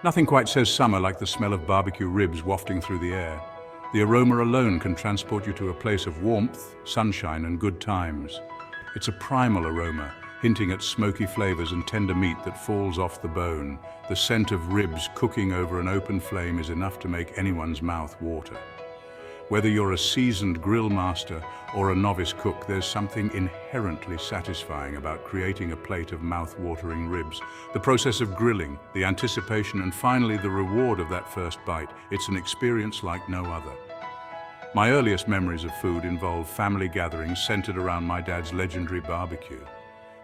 Nothing quite says summer like the smell of barbecue ribs wafting through the air. The aroma alone can transport you to a place of warmth, sunshine, and good times. It's a primal aroma, hinting at smoky flavors and tender meat that falls off the bone. The scent of ribs cooking over an open flame is enough to make anyone's mouth water. Whether you're a seasoned grill master or a novice cook, there's something inherently satisfying about creating a plate of mouth-watering ribs. The process of grilling, the anticipation, and finally the reward of that first bite, it's an experience like no other. My earliest memories of food involve family gatherings centered around my dad's legendary barbecue.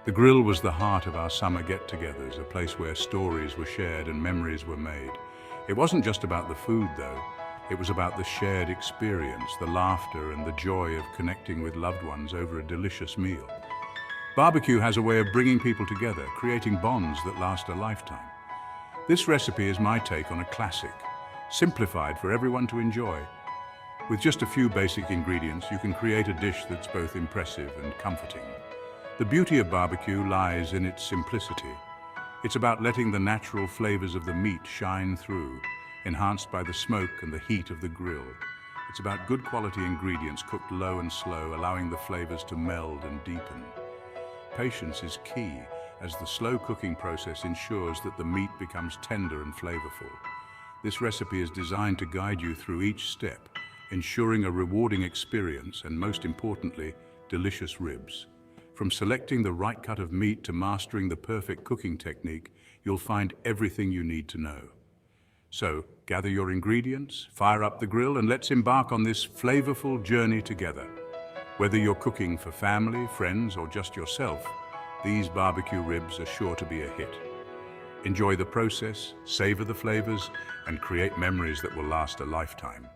The grill was the heart of our summer get-togethers, a place where stories were shared and memories were made. It wasn't just about the food, though. It was about the shared experience, the laughter and the joy of connecting with loved ones over a delicious meal. Barbecue has a way of bringing people together, creating bonds that last a lifetime. This recipe is my take on a classic, simplified for everyone to enjoy. With just a few basic ingredients, you can create a dish that's both impressive and comforting. The beauty of barbecue lies in its simplicity. It's about letting the natural flavors of the meat shine through, enhanced by the smoke and the heat of the grill. It's about good quality ingredients cooked low and slow, allowing the flavors to meld and deepen. Patience is key, as the slow cooking process ensures that the meat becomes tender and flavorful. This recipe is designed to guide you through each step, ensuring a rewarding experience and, most importantly, delicious ribs. From selecting the right cut of meat to mastering the perfect cooking technique, you'll find everything you need to know. So, gather your ingredients, fire up the grill, and let's embark on this flavorful journey together. Whether you're cooking for family, friends, or just yourself, these barbecue ribs are sure to be a hit. Enjoy the process, savor the flavors, and create memories that will last a lifetime.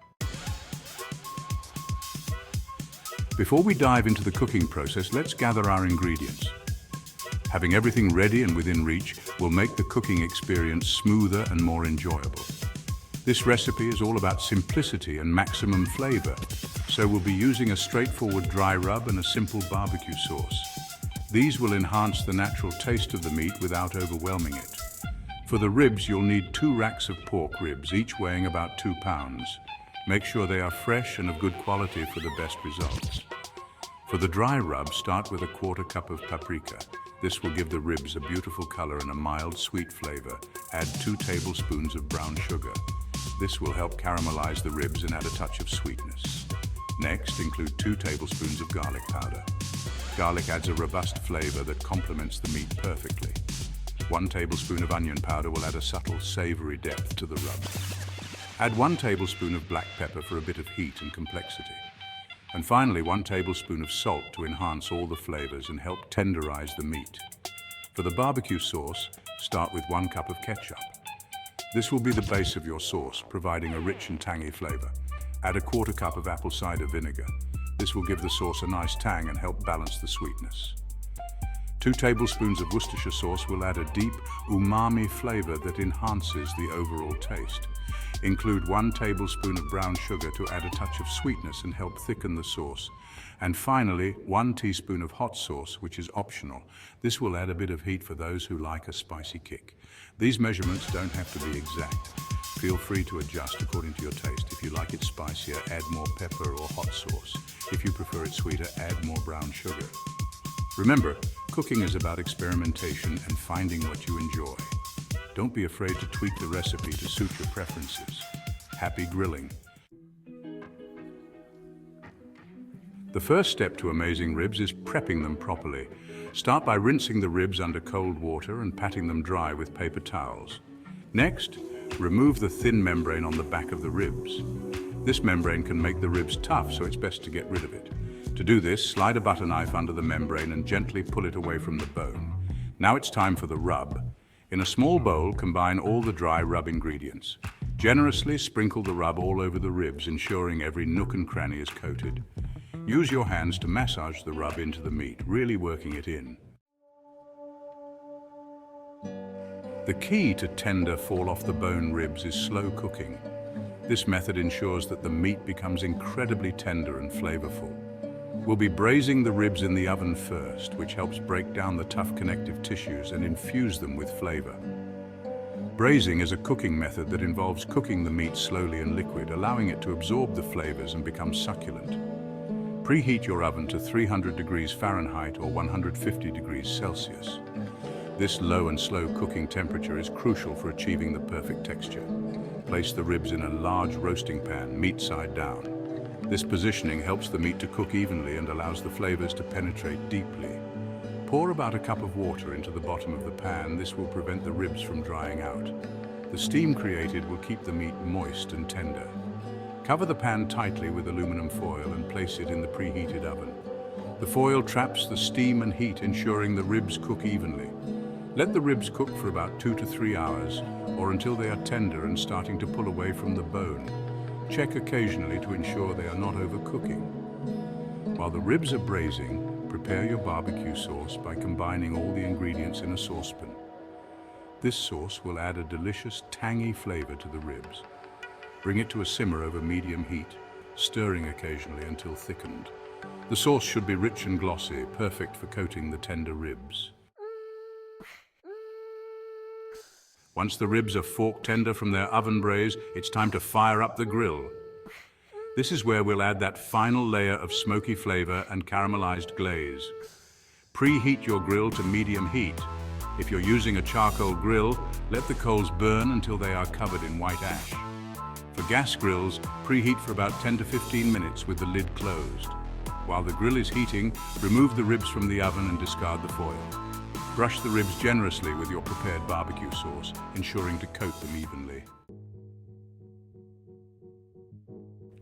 Before we dive into the cooking process, let's gather our ingredients. Having everything ready and within reach will make the cooking experience smoother and more enjoyable. This recipe is all about simplicity and maximum flavor, so we'll be using a straightforward dry rub and a simple barbecue sauce. These will enhance the natural taste of the meat without overwhelming it. For the ribs, you'll need 2 racks of pork ribs, each weighing about 2 pounds. Make sure they are fresh and of good quality for the best results. For the dry rub, start with a 1/4 cup of paprika. This will give the ribs a beautiful color and a mild, sweet flavor. Add 2 tablespoons of brown sugar. This will help caramelize the ribs and add a touch of sweetness. Next, include 2 tablespoons of garlic powder. Garlic adds a robust flavor that complements the meat perfectly. 1 tablespoon of onion powder will add a subtle, savory depth to the rub. Add 1 tablespoon of black pepper for a bit of heat and complexity. And finally, 1 tablespoon of salt to enhance all the flavors and help tenderize the meat. For the barbecue sauce, start with 1 cup of ketchup. This will be the base of your sauce, providing a rich and tangy flavor. Add a 1/4 cup of apple cider vinegar. This will give the sauce a nice tang and help balance the sweetness. 2 tablespoons of Worcestershire sauce will add a deep, umami flavor that enhances the overall taste. Include 1 tablespoon of brown sugar to add a touch of sweetness and help thicken the sauce. And finally, 1 teaspoon of hot sauce, which is optional. This will add a bit of heat for those who like a spicy kick. These measurements don't have to be exact. Feel free to adjust according to your taste. If you like it spicier, add more pepper or hot sauce. If you prefer it sweeter, add more brown sugar. Remember, cooking is about experimentation and finding what you enjoy. Don't be afraid to tweak the recipe to suit your preferences. Happy grilling. The first step to amazing ribs is prepping them properly. Start by rinsing the ribs under cold water and patting them dry with paper towels. Next, remove the thin membrane on the back of the ribs. This membrane can make the ribs tough, so it's best to get rid of it. To do this, slide a butter knife under the membrane and gently pull it away from the bone. Now it's time for the rub. In a small bowl, combine all the dry rub ingredients. Generously sprinkle the rub all over the ribs, ensuring every nook and cranny is coated. Use your hands to massage the rub into the meat, really working it in. The key to tender, fall-off-the-bone ribs is slow cooking. This method ensures that the meat becomes incredibly tender and flavorful. We'll be braising the ribs in the oven first, which helps break down the tough connective tissues and infuse them with flavor. Braising is a cooking method that involves cooking the meat slowly in liquid, allowing it to absorb the flavors and become succulent. Preheat your oven to 300 degrees Fahrenheit or 150 degrees Celsius. This low and slow cooking temperature is crucial for achieving the perfect texture. Place the ribs in a large roasting pan, meat side down. This positioning helps the meat to cook evenly and allows the flavors to penetrate deeply. Pour about a cup of water into the bottom of the pan. This will prevent the ribs from drying out. The steam created will keep the meat moist and tender. Cover the pan tightly with aluminum foil and place it in the preheated oven. The foil traps the steam and heat, ensuring the ribs cook evenly. Let the ribs cook for about 2 to 3 hours, or until they are tender and starting to pull away from the bone. Check occasionally to ensure they are not overcooking. While the ribs are braising, prepare your barbecue sauce by combining all the ingredients in a saucepan. This sauce will add a delicious, tangy flavor to the ribs. Bring it to a simmer over medium heat, stirring occasionally until thickened. The sauce should be rich and glossy, perfect for coating the tender ribs. Once the ribs are fork tender from their oven braise, it's time to fire up the grill. This is where we'll add that final layer of smoky flavor and caramelized glaze. Preheat your grill to medium heat. If you're using a charcoal grill, let the coals burn until they are covered in white ash. For gas grills, preheat for about 10 to 15 minutes with the lid closed. While the grill is heating, remove the ribs from the oven and discard the foil. Brush the ribs generously with your prepared barbecue sauce, ensuring to coat them evenly.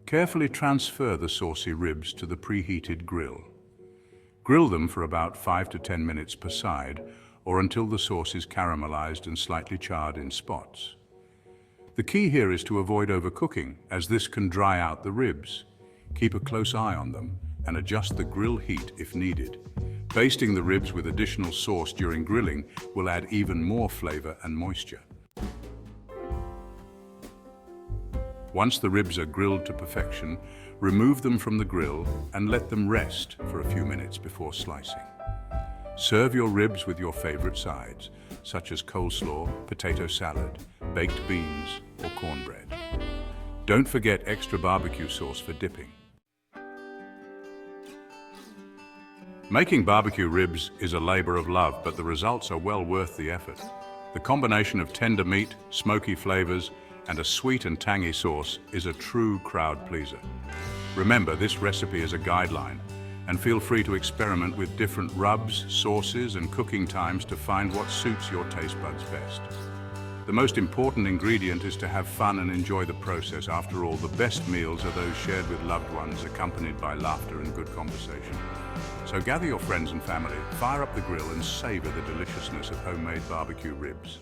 Carefully transfer the saucy ribs to the preheated grill. Grill them for about 5 to 10 minutes per side, or until the sauce is caramelized and slightly charred in spots. The key here is to avoid overcooking, as this can dry out the ribs. Keep a close eye on them and adjust the grill heat if needed. Basting the ribs with additional sauce during grilling will add even more flavor and moisture. Once the ribs are grilled to perfection, remove them from the grill and let them rest for a few minutes before slicing. Serve your ribs with your favorite sides, such as coleslaw, potato salad, baked beans, or cornbread. Don't forget extra barbecue sauce for dipping. Making barbecue ribs is a labor of love, but the results are well worth the effort. The combination of tender meat, smoky flavors, and a sweet and tangy sauce is a true crowd pleaser. Remember, this recipe is a guideline, and feel free to experiment with different rubs, sauces, and cooking times to find what suits your taste buds best. The most important ingredient is to have fun and enjoy the process. After all, the best meals are those shared with loved ones, accompanied by laughter and good conversation. So gather your friends and family, fire up the grill, and savor the deliciousness of homemade barbecue ribs.